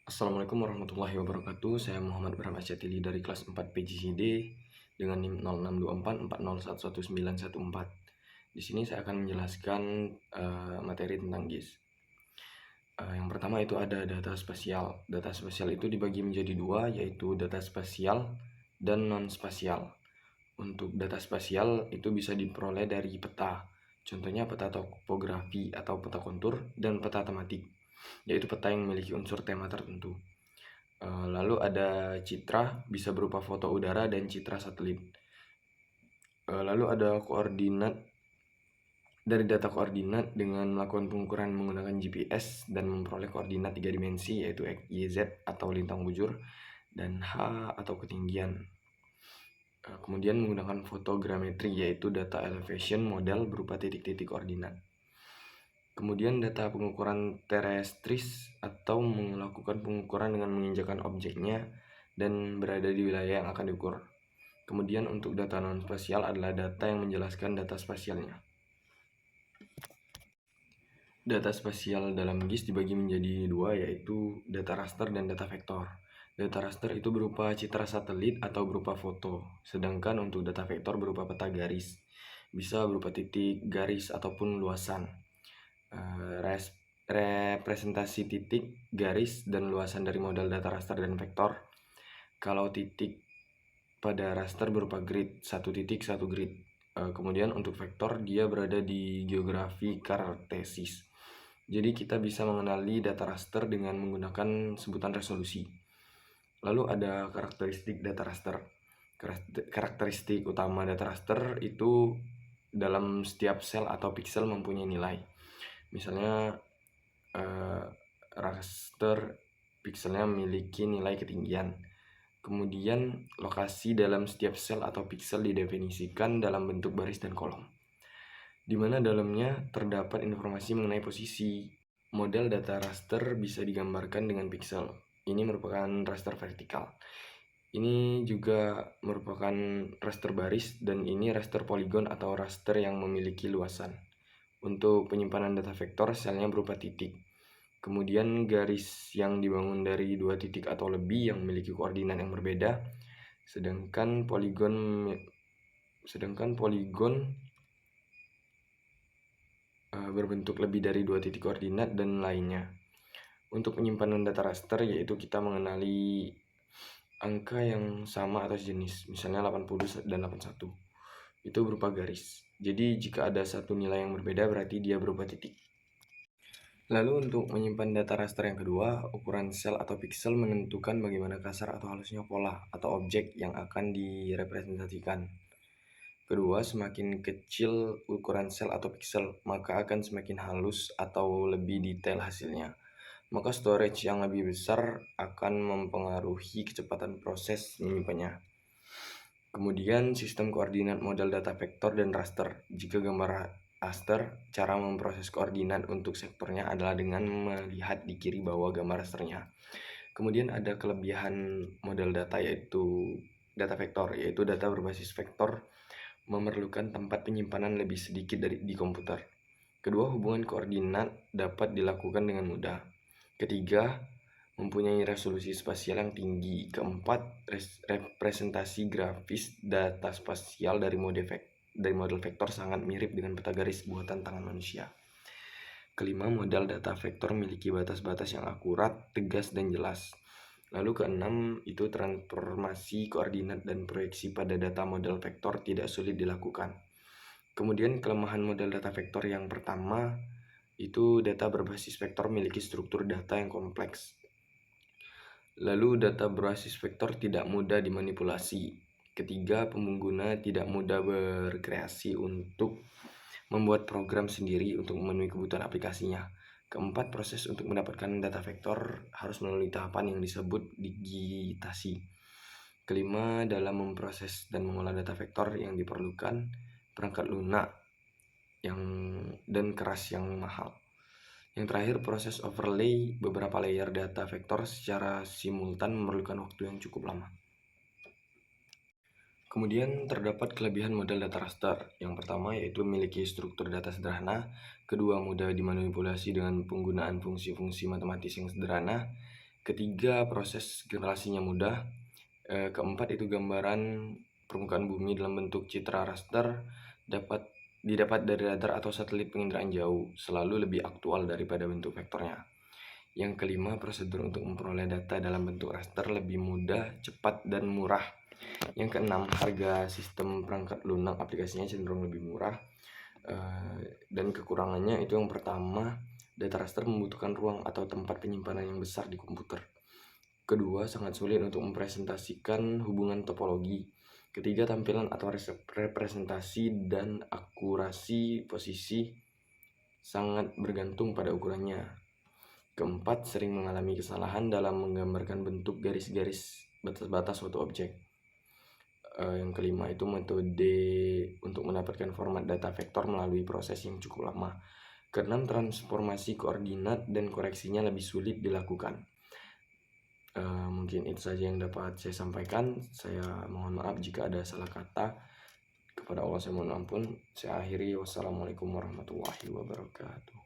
Assalamualaikum warahmatullahi wabarakatuh. Saya Muhammad Bram Asyatili dari kelas 4 PGCD dengan NIM 062440111914. Di sini saya akan menjelaskan materi tentang GIS. Yang pertama itu ada data spasial. Data spasial itu dibagi menjadi dua, yaitu data spasial dan non-spasial. Untuk data spasial itu bisa diperoleh dari peta. Contohnya peta topografi atau peta kontur dan peta tematik, yaitu peta yang memiliki unsur tema tertentu. Lalu ada citra, bisa berupa foto udara dan citra satelit. Lalu ada koordinat. Dari data koordinat dengan melakukan pengukuran menggunakan GPS dan memperoleh koordinat 3 dimensi, yaitu X, Y, Z atau lintang bujur, dan H atau ketinggian. Kemudian menggunakan fotogrametri, yaitu data elevation model berupa titik-titik koordinat. Kemudian data pengukuran terestris atau melakukan pengukuran dengan menginjakkan objeknya dan berada di wilayah yang akan diukur. Kemudian untuk data non-spasial adalah data yang menjelaskan data spasialnya. Data spasial dalam GIS dibagi menjadi dua, yaitu data raster dan data vektor. Data raster itu berupa citra satelit atau berupa foto, sedangkan untuk data vektor berupa peta garis, bisa berupa titik, garis, ataupun luasan. Representasi titik, garis, dan luasan dari model data raster dan vektor. Kalau titik pada raster berupa grid, satu titik, satu grid. Kemudian untuk vektor dia berada di geografi kartesis. Jadi kita bisa mengenali data raster dengan menggunakan sebutan resolusi. Lalu ada karakteristik data raster. Karakteristik utama data raster itu dalam setiap sel atau pixel mempunyai nilai. Misalnya raster pixelnya memiliki nilai ketinggian. Kemudian lokasi dalam setiap sel atau pixel didefinisikan dalam bentuk baris dan kolom, di mana dalamnya terdapat informasi mengenai posisi. Model data raster bisa digambarkan dengan pixel. Ini merupakan raster vertikal. Ini juga merupakan raster baris, dan ini raster poligon atau raster yang memiliki luasan. Untuk penyimpanan data vektor, selnya berupa titik. Kemudian garis yang dibangun dari dua titik atau lebih yang memiliki koordinat yang berbeda, sedangkan poligon berbentuk lebih dari dua titik koordinat dan lainnya. Untuk penyimpanan data raster, yaitu kita mengenali angka yang sama atau sejenis, misalnya 80 dan 81. Itu berupa garis. Jadi jika ada satu nilai yang berbeda, berarti dia berupa titik. Lalu untuk menyimpan data raster yang kedua, ukuran sel atau pixel menentukan bagaimana kasar atau halusnya pola atau objek yang akan direpresentasikan. Kedua, semakin kecil ukuran sel atau pixel, maka akan semakin halus atau lebih detail hasilnya. Maka storage yang lebih besar akan mempengaruhi kecepatan proses menyimpannya. Kemudian sistem koordinat model data vektor dan raster. Jika gambar raster, cara memproses koordinat untuk sektornya adalah dengan melihat di kiri bawah gambar rasternya. Kemudian ada kelebihan model data, yaitu data vektor, yaitu data berbasis vektor memerlukan tempat penyimpanan lebih sedikit dari di komputer. Kedua, hubungan koordinat dapat dilakukan dengan mudah. Ketiga, mempunyai resolusi spasial yang tinggi. Keempat, representasi grafis data spasial dari model vektor sangat mirip dengan peta garis buatan tangan manusia. Kelima, model data vektor memiliki batas-batas yang akurat, tegas, dan jelas. Lalu keenam, itu transformasi koordinat dan proyeksi pada data model vektor tidak sulit dilakukan. Kemudian kelemahan model data vektor yang pertama, itu data berbasis vektor memiliki struktur data yang kompleks. Lalu data berbasis vektor tidak mudah dimanipulasi. Ketiga, pengguna tidak mudah berkreasi untuk membuat program sendiri untuk memenuhi kebutuhan aplikasinya. Keempat, proses untuk mendapatkan data vektor harus melalui tahapan yang disebut digitasi. Kelima, dalam memproses dan mengolah data vektor yang diperlukan perangkat lunak dan keras yang mahal. Yang terakhir, proses overlay beberapa layer data vektor secara simultan memerlukan waktu yang cukup lama. Kemudian terdapat kelebihan model data raster. Yang pertama yaitu memiliki struktur data sederhana. Kedua, mudah dimanipulasi dengan penggunaan fungsi-fungsi matematis yang sederhana. Ketiga, proses generasinya mudah. Keempat itu gambaran permukaan bumi dalam bentuk citra raster didapat dari radar atau satelit penginderaan jauh, selalu lebih aktual daripada bentuk vektornya. Yang kelima, prosedur untuk memperoleh data dalam bentuk raster lebih mudah, cepat, dan murah. Yang keenam, harga sistem perangkat lunak aplikasinya cenderung lebih murah. Dan kekurangannya itu yang pertama, data raster membutuhkan ruang atau tempat penyimpanan yang besar di komputer. Kedua, sangat sulit untuk mempresentasikan hubungan topologi. Ketiga, tampilan atau representasi dan akurasi posisi sangat bergantung pada ukurannya. Keempat, sering mengalami kesalahan dalam menggambarkan bentuk garis-garis batas-batas suatu objek. Yang kelima itu metode untuk mendapatkan format data vektor melalui proses yang cukup lama. Keenam, transformasi koordinat dan koreksinya lebih sulit dilakukan. Mungkin itu saja yang dapat saya sampaikan. Saya mohon maaf jika ada salah kata. Kepada Allah saya mohon ampun. Saya akhiri. Wassalamualaikum warahmatullahi wabarakatuh.